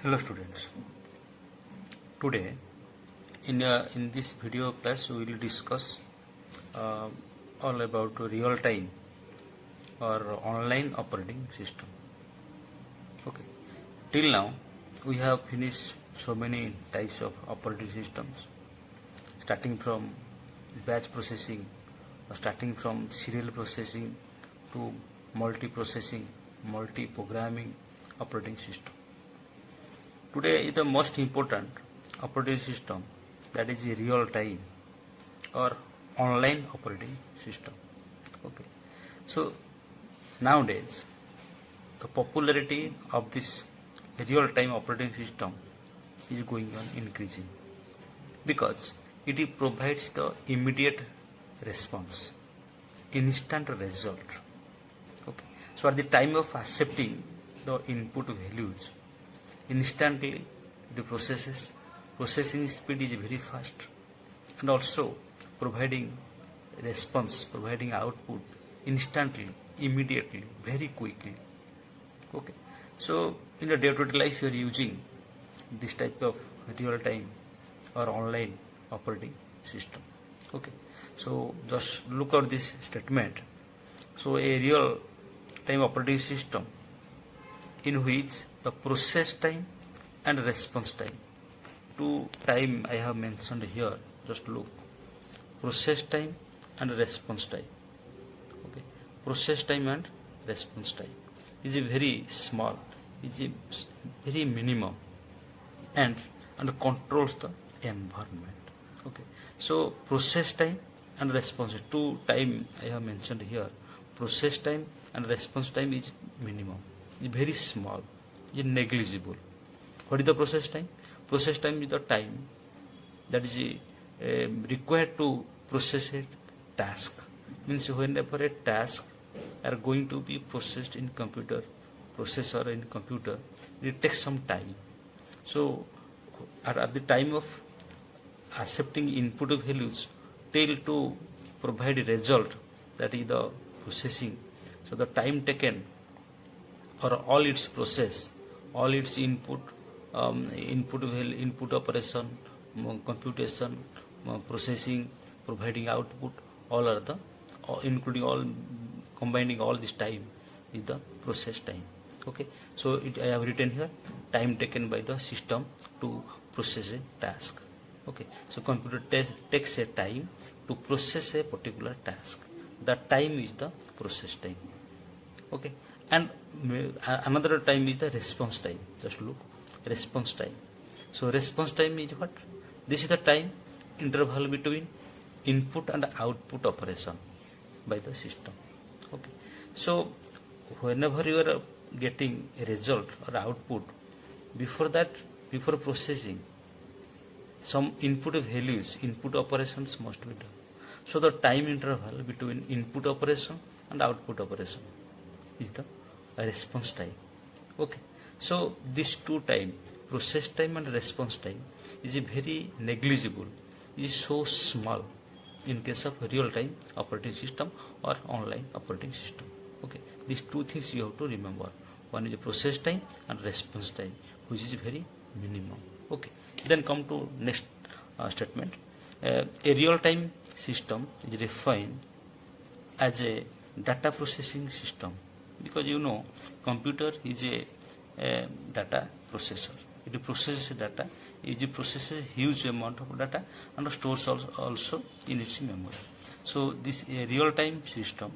Hello students. Today in this video class we will discuss uh, all about real time or online operating system. Okay. Till now we have finished so many types of operating systems, starting from batch processing, starting from serial processing to multi-processing, multi-programming operating system. Today is the most important operating system, that is a real time or online operating system. Okay. So nowadays the popularity of this real time operating system is going on increasing because it provides the immediate response, instant result. Okay. So at the time of accepting the input values, instantly the processing speed is very fast, and also providing response, providing output instantly, immediately, very quickly. Okay. So in the day-to-day life you are using this type of real-time or online operating system. Okay. So just look at this statement. So a real-time operating system in which the process time and response time, two time I have mentioned here, just look, process time and response time. Okay. Process time and response time is very small, is very minimum, and controls the environment. Okay. So process time and response, two time I have mentioned here, process time and response time is minimum, is very small, is negligible. What is the process time? Process time is the time that is required to process a task. Means whenever a task are going to be processed in computer, processor in computer, it takes some time. So at the time of accepting input values till to provide a result, that is the processing. So the time taken or all its process, all its input, input operation, computation, processing, providing output, all are the including all, combining all this time is the process time. Okay. So I have written here time taken by the system to process a task. Okay. So computer takes a time to process a particular task. That time is the process time. Okay. And another time is the response time. Just look, response time. So response time is what? This is the time interval between input and output operation by the system. Okay. So whenever you are getting a result or output, before that, before processing, some input values, input operations must be done. So the time interval between input operation and output operation is the response time. Okay. So these two time, process time and response time, is very negligible, is so small in case of real time operating system or online operating system. Okay. These two things you have to remember. One is the process time and response time, which is very minimum. Okay. Then come to next statement. A real time system is defined as a data processing system, because you know computer is a data processor. It processes data, it processes huge amount of data and stores also in its memory. So this real time system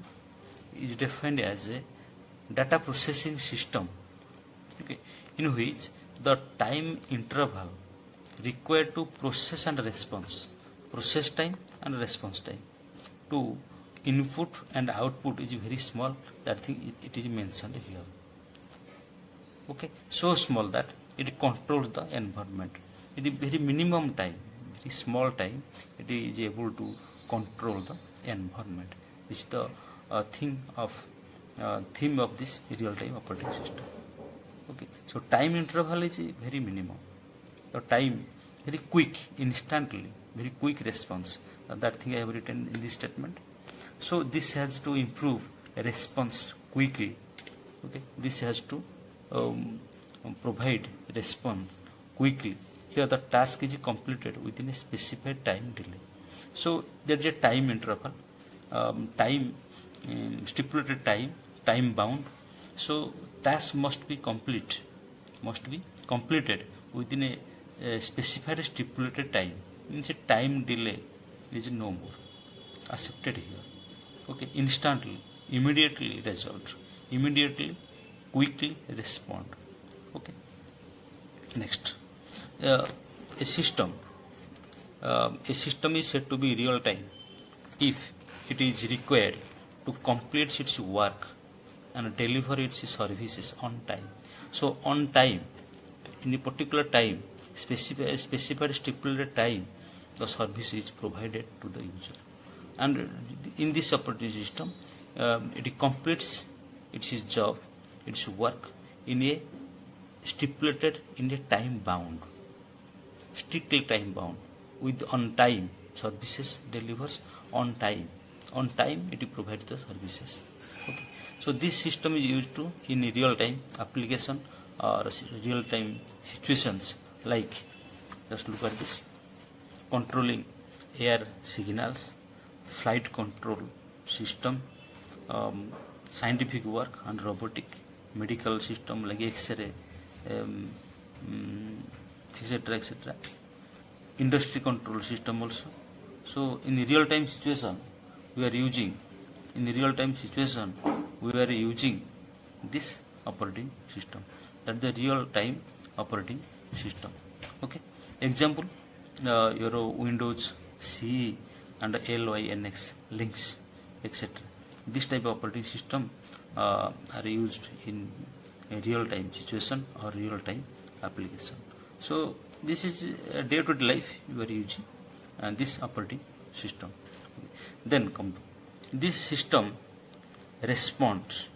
is defined as a data processing system, okay, in which the time interval required to process and response, process time and response time, to input and output is very small. That thing it is mentioned here. Okay. So small that it controls the environment. It is very minimum time, very small time, it is able to control the environment. This is the theme of this real time operating system. Okay. So time interval is very minimum. The time very quick, instantly, very quick response. That thing I have written in this statement. So this has to improve response quickly. Okay. This has to provide respond quickly. Here the task is completed within a specified time delay. So there is a time interval, stipulated time bound. So task must be completed within a specified stipulated time. Means a time delay is no more accepted here. Okay, instantly, immediately result, immediately, quickly respond. Okay. Next, a system is said to be real time if it is required to complete its work and deliver its services on time. So on time, in a particular time, specified stipulated time, the service is provided to the user. And in this operating system, it completes its job, its work in a stipulated, in a time bound, strictly time bound, with on time services delivers on time. On time it provides the services. Okay. So this system is used to in real time application or real time situations, like just look at this: controlling air signals, flight control system, scientific work and robotic, medical system like X-ray, etc., etc. Industry control system also. So in the real time situation we are using this operating system. That the real time operating system. Okay. Example, your Windows CE and LYNX, Linux, etc. This type of operating system are used in a real time situation or real time application. So this is a day-to-day life you are using this operating system. Then come to this system responds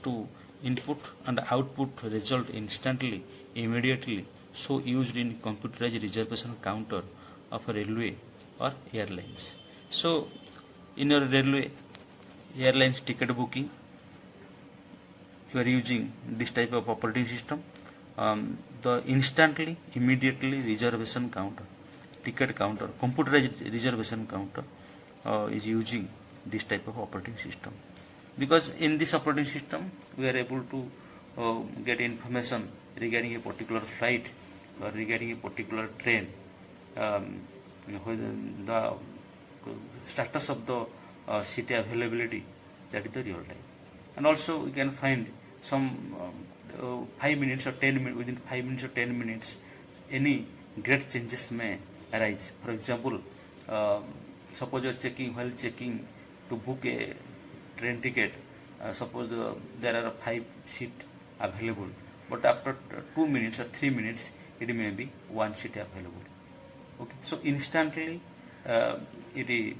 to input and output result instantly, immediately. So used in computerized reservation counter of a railway or airlines. So in your railway airlines ticket booking, you are using this type of operating system. The instantly, immediately reservation counter, ticket counter, computerized reservation counter is using this type of operating system, because in this operating system we are able to get information regarding a particular flight or regarding a particular train, the status of the seat availability, that is the real time. And also we can find some 5 minutes or 10 minutes, within 5 minutes or 10 minutes any great changes may arise. For example, suppose you are while checking to book a train ticket, suppose there are 5 seats available, but after 2 minutes or 3 minutes it may be 1 seat available. Okay, so instantly it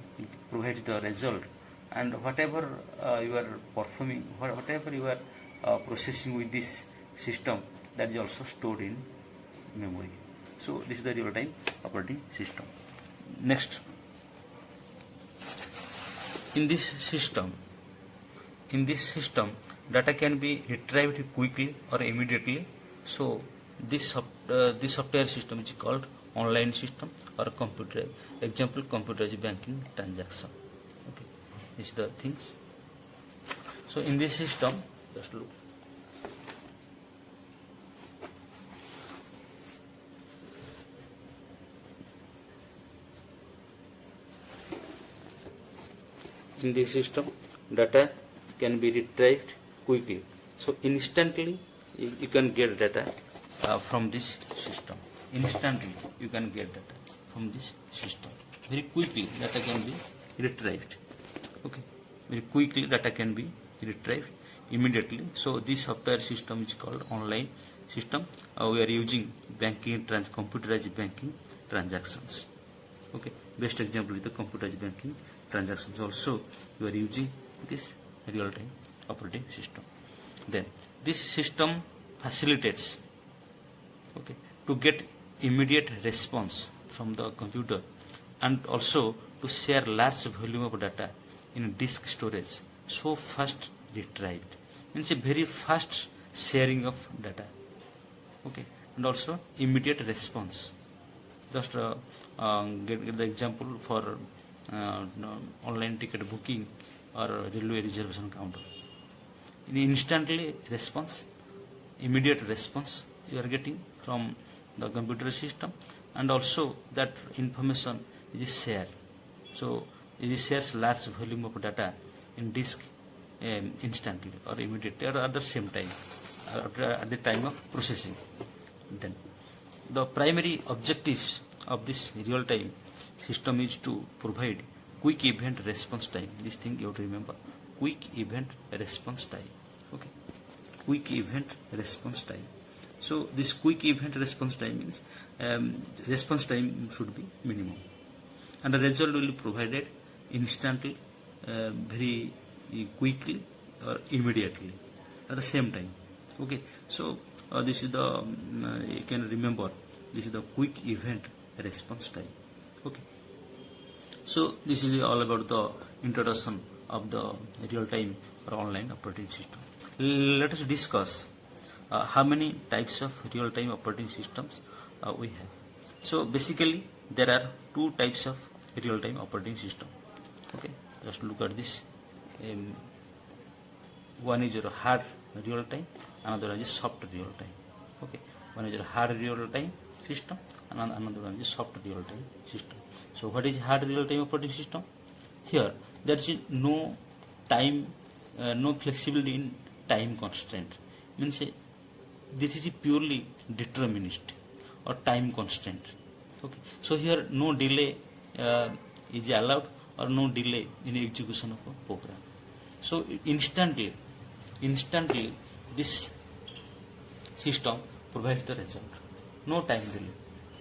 provides the result, and whatever you are performing, whatever you are processing with this system, that is also stored in memory. So this is the real time operating system. Next, in this system data can be retrieved quickly or immediately. So this software system is called online system or computer. Example, computerized banking transaction. Okay, these are the things. So in this system, just look. In this system, data can be retrieved quickly. So instantly you can get data from this system. Instantly you can get data from this system. Very quickly data can be retrieved. Okay, very quickly data can be retrieved immediately. So this software system is called online system. We are using computerized banking transactions. Okay, best example is the computerized banking transactions. Also you are using this real time operating system. Then this system facilitates, okay, to get immediate response from the computer, and also to share large volume of data in disk storage, so fast retrieved. Means a very fast sharing of data, okay, and also immediate response. Just get the example for online ticket booking or railway reservation counter. In instantly response, immediate response you are getting from the computer system, and also that information is shared. So it shares large volume of data in disk instantly or immediately or at the same time, at the time of processing. Then the primary objectives of this real-time system is to provide quick event response time. This thing you have to remember: quick event response time. Okay, quick event response time. So this quick event response time means response time should be minimum, and the result will be provided instantly, very quickly or immediately at the same time. Okay, so this is the you can remember, this is the quick event response time. Okay, so this is all about the introduction of the real-time or online operating system. Let us discuss how many types of real-time operating systems we have. So basically there are two types of real-time operating system. Okay, just look at this. One is your hard real-time, another one is soft real-time. Okay, one is your hard real-time system, and another one is soft real-time system. So what is hard real-time operating system? Here there is no time, no flexibility in time constraint. Means this is purely deterministic or time constraint. Okay, so here no delay is allowed, or no delay in execution of a program. So instantly this system provides the result. No time delay.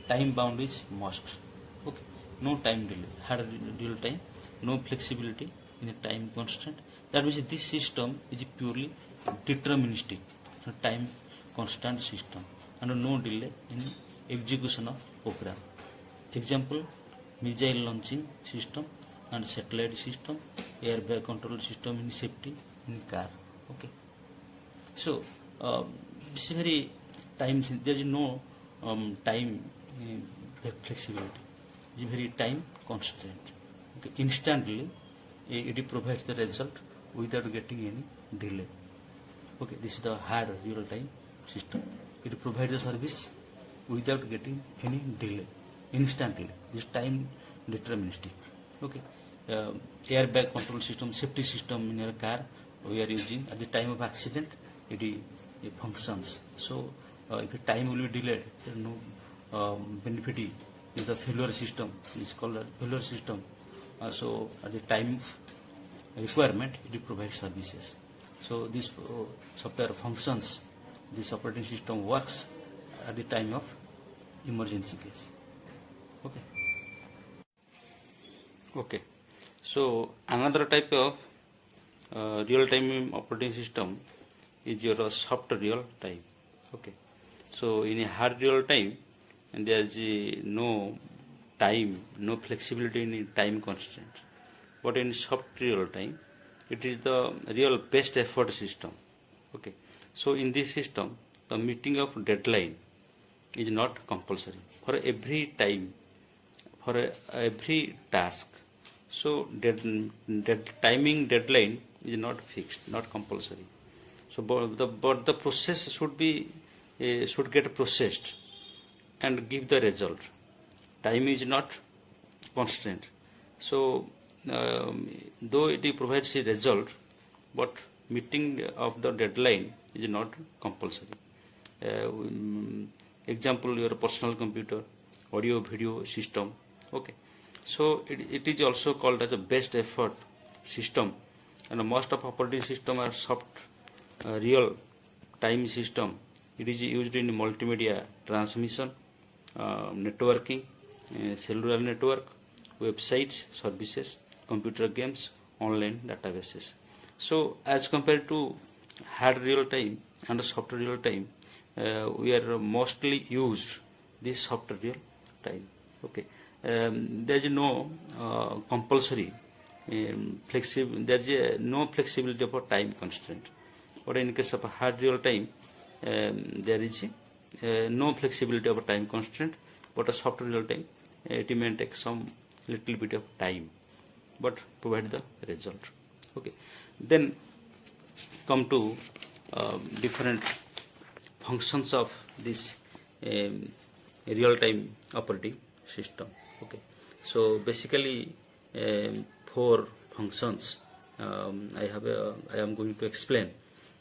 Time bound is must. Okay, no time delay. Hard real time, no flexibility in a time constraint. That means this system is purely deterministic, a time constant system, and no delay in execution of program. Example: missile launching system and satellite system, airbag control system in safety in car. Okay, so this is very time. There is no time flexibility. It is very time constraint. Okay, instantly it provides the result without getting any delay. Okay, this is the hard real-time system. It provides the service without getting any delay, instantly. This time deterministic. Okay, airbag control system, safety system in your car we are using at the time of accident. It functions. So if the time will be delayed, there is no benefit. Is the failure system. Is called a failure system. So at the time requirement, it provides services. So this software functions. This operating system works at the time of emergency case. Okay. Okay. So another type of real-time operating system is your soft real-time. Okay. So in a hard real-time, and there is no time, no flexibility in time constraint. But in soft real-time, it is the real best effort system. Okay. So in this system, the meeting of deadline is not compulsory for every time, for every task. So timing deadline is not fixed, not compulsory. So but the process should be should get processed and give the result. Time is not constraint. So though it provides a result, but meeting of the deadline is not compulsory. Example: your personal computer, audio video system. Okay, so it is also called as a best effort system, and most of operating system are soft real time system. It is used in multimedia transmission, networking, cellular network, websites, services, computer games, online databases. So as compared to hard real time and soft real time, we are mostly used this soft real time. Okay, there is no compulsory flexible. There is no flexibility for time constraint. But in case of hard real time, there is no flexibility of a time constraint, but a soft real time it may take some little bit of time but provide the result. Okay, then come to different functions of this real time operating system. Okay, so basically four functions I am going to explain.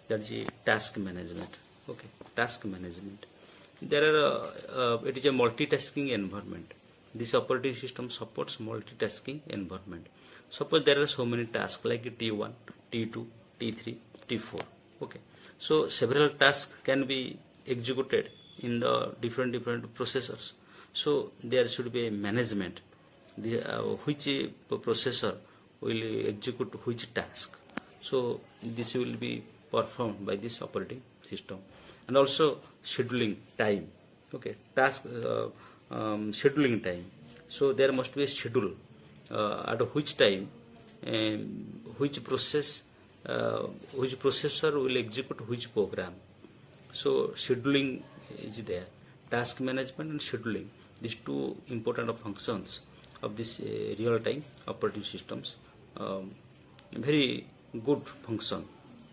That is task management. Okay, task management. There are it is a multitasking environment. This operating system supports multitasking environment. Suppose there are so many tasks like T1, T2, T3, T4. Okay, so several tasks can be executed in the different processors. So there should be a management, which processor will execute which task. So this will be performed by this operating system. And also scheduling time. Okay, task scheduling time. So there must be a schedule at which time which processor will execute which program. So scheduling is there. Task management and scheduling, these two important functions of this real-time operating systems. Very good function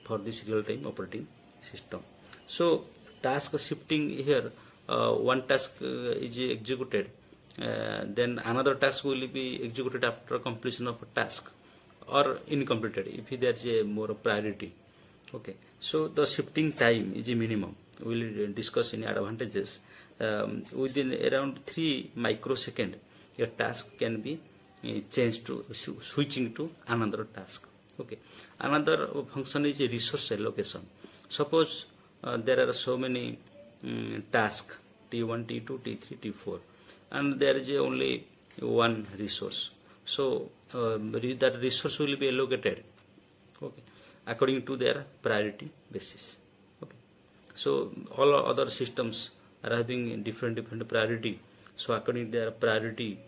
for this real-time operating system. So task shifting here, one task is executed, then another task will be executed after completion of a task or incompleted if there is a more priority. Okay, so the shifting time is a minimum. We will discuss in advantages. Within around 3 microseconds, a task can be changed to switching to another task. Okay, another function is resource allocation. Suppose there are so many tasks T1, T2, T3, T4, and there is only one resource. So that resource will be allocated, okay, according to their priority basis. Okay, so all other systems are having different priority. So according to their priority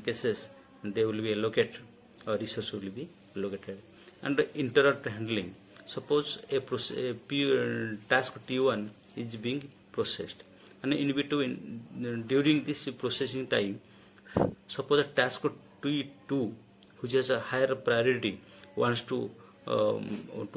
cases, they will be allocated, or resource will be allocated. And interrupt handling. Suppose a task T1 is being processed, and in between during this processing time, suppose a task T2 which has a higher priority wants to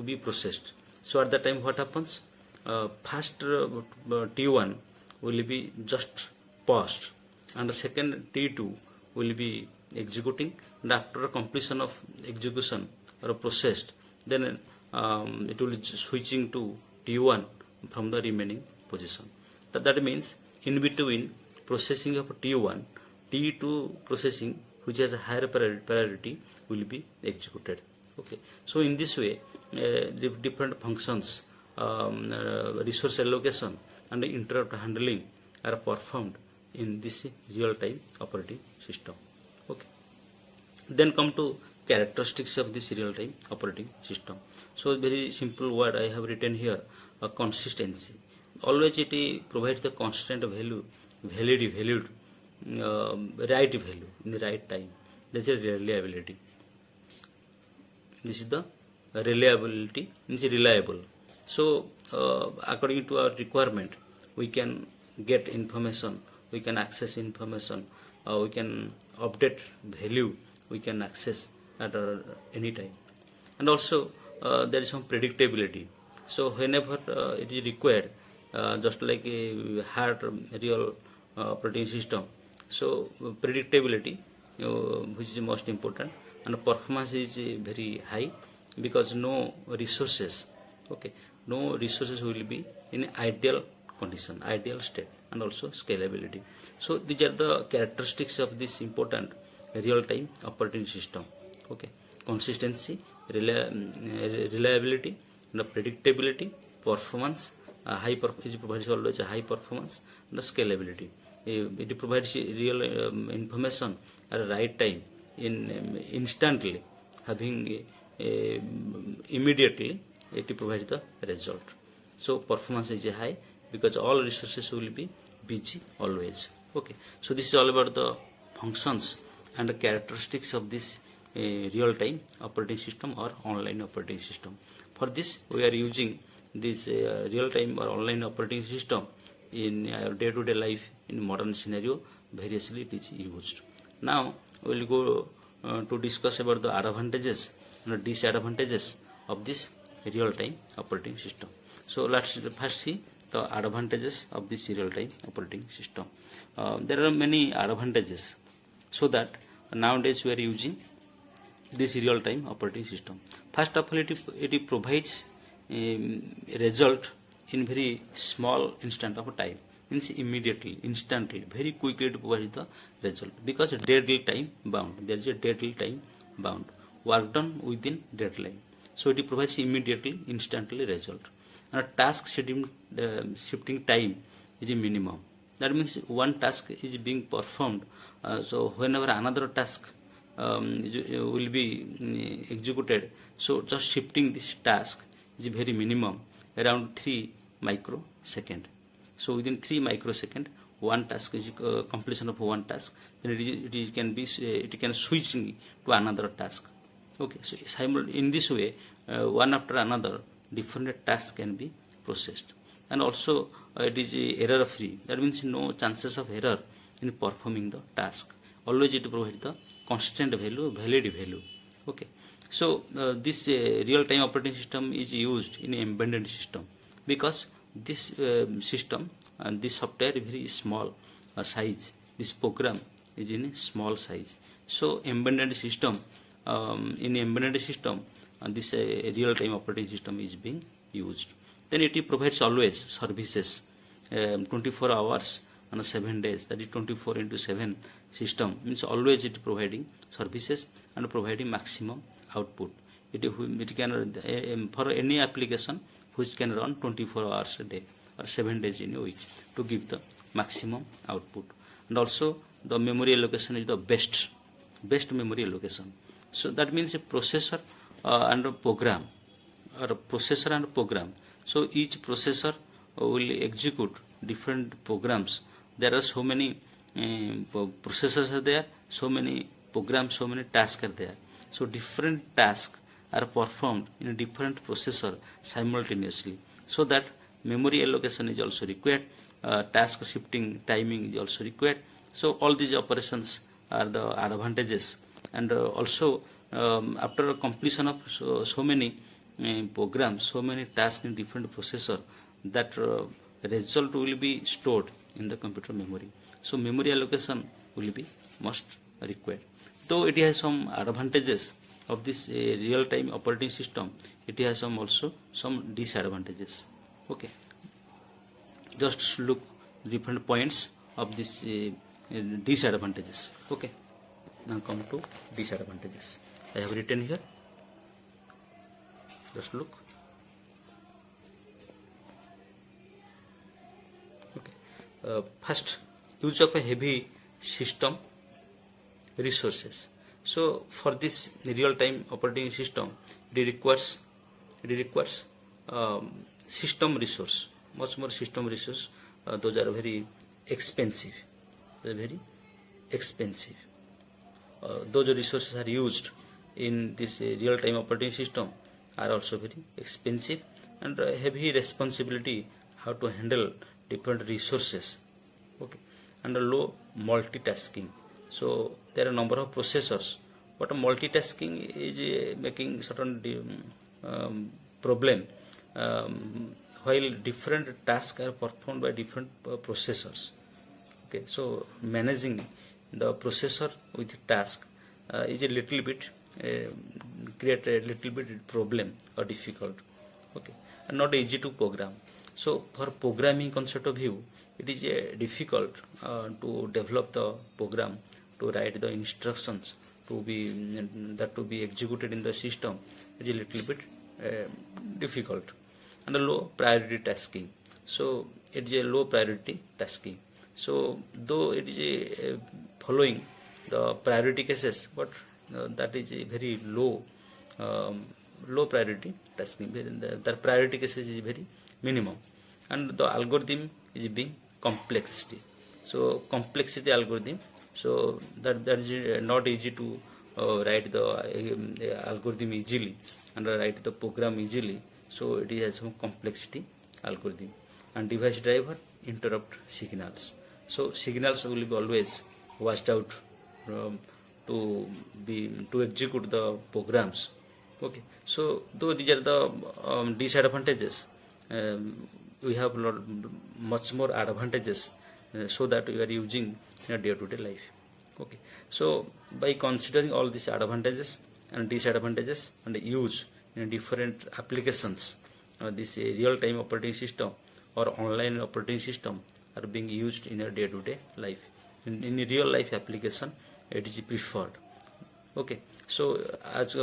be processed. So at that time what happens? First T1 will be just paused, and the second T2 will be executing, and after completion of execution or processed, then it will be switching to T1 from the remaining position. That means in between processing of T1, T2 processing which has a higher priority will be executed. Okay, so in this way the different functions, resource allocation and interrupt handling are performed in this real-time operating system. Okay, then come to characteristics of this real-time operating system. So very simple word I have written here, consistency. Always it provides the constant value, valued right value in the right time. This is reliability. This is the reliability, means reliable. So according to our requirement, we can get information, we can access information, we can update value, we can access at any time. And also there is some predictability. So whenever it is required, just like a hard real operating system, so predictability, which is most important, and performance is very high because no resources, okay, no resources will be in ideal condition, ideal state, and also scalability. So these are the characteristics of this important real-time operating system. Okay, consistency, reliability, and predictability, performance, it provides always a high performance, and scalability. It provides real information at the right time, instantly, having immediately it provides the result. So performance is high because all resources will be busy always. Okay, so this is all about the functions and the characteristics of this real-time operating system or online operating system. For this we are using this real time or online operating system in our day to day life in modern scenario variously it is used. Now we will go to discuss about the advantages and disadvantages of this real time operating system. So let's first see the advantages of this real time operating system. There are many advantages, so that nowadays we are using this real time operating system. First of all, it provides result in very small instant of time, means immediately, instantly, very quickly it provides the result, because deadline time bound. There is a deadline time bound, work done within deadline. So it provides immediately, instantly result. And task shifting time is a minimum. That means one task is being performed, so whenever another task will be executed, so just shifting this task is very minimum, around 3 microsecond. So within 3 microsecond, one task is completion of one task, then it can switching to another task. Okay, so in this way, one after another, different tasks can be processed, and also it is error free. That means no chances of error in performing the task. Always it provides the constant value, valid value. Okay, so this real time operating system is used in embedded system, because this system and this software is very small size. This program is in a small size. So embedded system, in embedded system, this real time operating system is being used. Then it provides always services, 24 hours and 7 days, that is 24 into 7 system, means always it providing services and providing maximum output. It can for any application which can run 24 hours a day or 7 days in a week to give the maximum output. And also the memory allocation is the best memory allocation. So that means a processor and a program, or a processor and a program. So each processor will execute different programs. There are so many processors are there, so many programs, so many tasks are there. So different tasks are performed in a different processor simultaneously, so that memory allocation is also required, task shifting timing is also required. So all these operations are the advantages. And also after completion of so many programs, so many tasks in different processor, that result will be stored in the computer memory. So memory allocation will be must required. Though it has some advantages of this real time operating system, it has also some disadvantages. Okay, just look different points of this disadvantages. Okay, now come to disadvantages. I have written here, just look. Okay, first, use of a heavy system resources. So for this real time operating system, it requires system resource, much more system resource. Those are very expensive. Those resources are used in this real time operating system are also very expensive, and heavy responsibility how to handle different resources. Okay, and low multitasking. So there are a number of processors, but multitasking is making certain problem while different tasks are performed by different processors. Okay, so managing the processor with task is a little bit create a little bit problem or difficult. Okay, and not easy to program. So for programming concept of view, it is difficult to develop the program, to write the instructions to be executed in the system. It is a little bit difficult. And a low priority tasking. So it is a low priority tasking. So though it is following the priority cases, but that is a very low priority tasking. The priority cases is very minimum, and the algorithm is being complexity. So complexity algorithm. So that is not easy to write the algorithm easily and write the program easily. So it has some complexity algorithm. And device driver interrupt signals. So signals will be always watched out um, to execute the programs. Okay, so though these are the disadvantages, we have much more advantages, so that we are using in a day-to-day life. Okay, so by considering all these advantages and disadvantages and use in different applications, this real-time operating system or online operating system are being used in a day-to-day life. In real life application, it is preferred. Okay, so as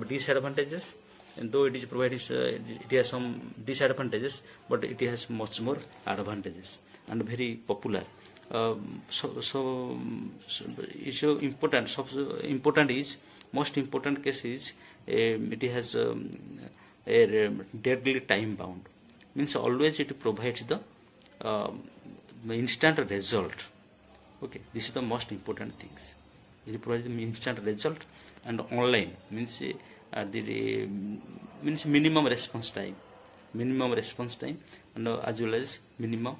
disadvantages, and though it is provided, it has some disadvantages, but it has much more advantages and very popular. So it's so important. So important is, most important case is it has a deadly time bound. Means always it provides the instant result. Okay, this is the most important things. It provides the instant result, and online means the means minimum response time, and as well as minimum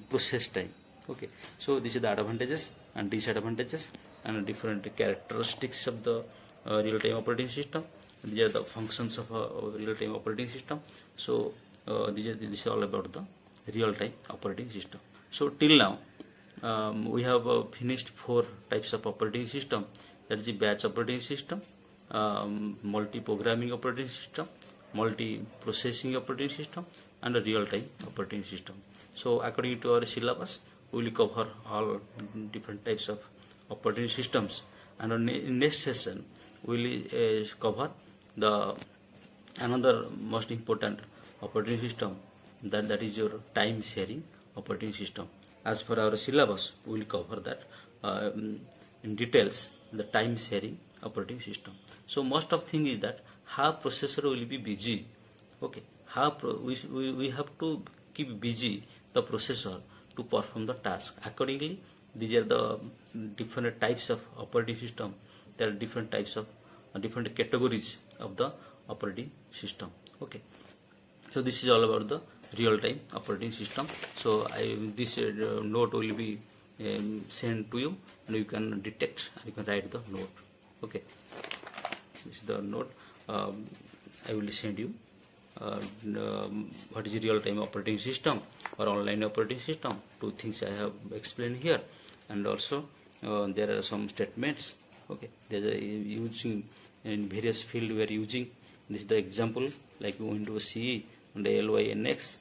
process time. Okay, so this is the advantages and disadvantages and different characteristics of the real-time operating system. These are the functions of a real-time operating system. So this is all about the real-time operating system. So till now we have finished 4 types of operating system. That is the batch operating system, multi-programming operating system, multi-processing operating system, and a real-time operating system. So according to our syllabus, we will cover all different types of operating systems, and in next session we will cover the another most important operating system, that is your time sharing operating system. As per our syllabus, we will cover that in details, the time sharing operating system. So most of thing is that how processor will be busy. Okay, how we have to keep busy the processor to perform the task. Accordingly, these are the different types of operating system. There are different types of different categories of the operating system. Okay, so this is all about the real-time operating system. So this note will be sent to you, and you can detect and you can write the note. Okay, this is the note I will send you. What is real-time operating system or online operating system? 2 things I have explained here, and also there are some statements. Okay, there are using in various field we are using. This is the example, like Windows CE and LYNX.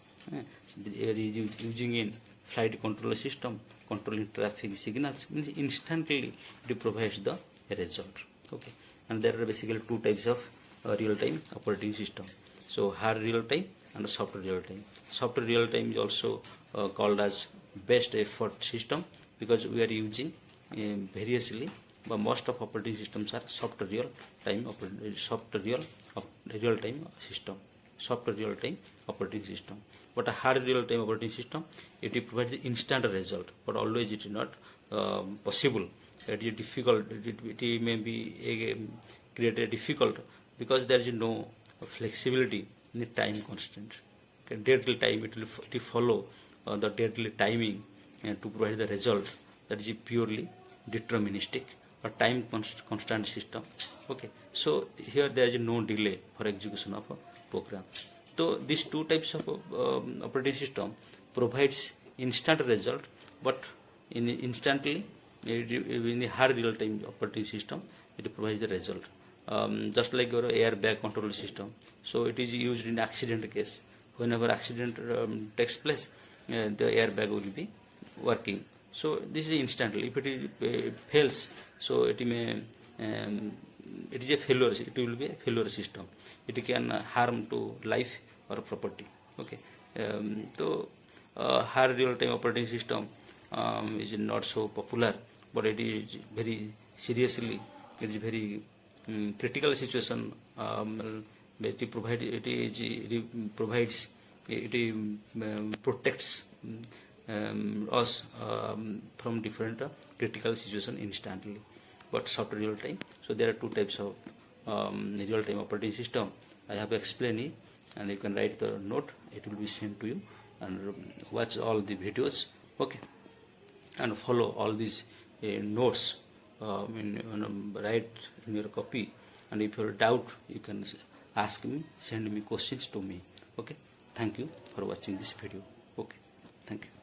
They are using in flight control system, controlling traffic signals. Means instantly it provides the result. Okay, and there are basically 2 types of real-time operating system. So hard real-time and soft real-time. Soft real-time is also called as best effort system, because we are using variously, but most of operating systems are soft real-time operating system. But a hard real-time operating system, it provides the instant result, but always it is not possible. It is difficult. It may be created difficult because there is no flexibility in the time constant. Okay, deadly time, it will follow the deadly timing to provide the result. That is purely deterministic or time constant system. Okay, so here there is no delay for execution of a program. So these 2 types of operating system provides instant result, but instantly in the hard real-time operating system, it provides the result. Just like your airbag control system, so it is used in accident case. Whenever accident takes place, the airbag will be working. So this is instantly. If it is fails, so it may it is a failure. It will be a failure system. It can harm to life or property. Okay, so hard real-time operating system is not so popular, but it is very seriously. It is very critical situation. It provides, it protects us from different critical situation instantly. But soft real time, so there are 2 types of real time operating system. I have explained it, and you can write the note. It will be sent to you, and watch all the videos. Okay, and follow all these notes. Write in your copy, and if you have doubt, you can ask me, send me questions to me. Okay, thank you for watching this video. Okay, thank you.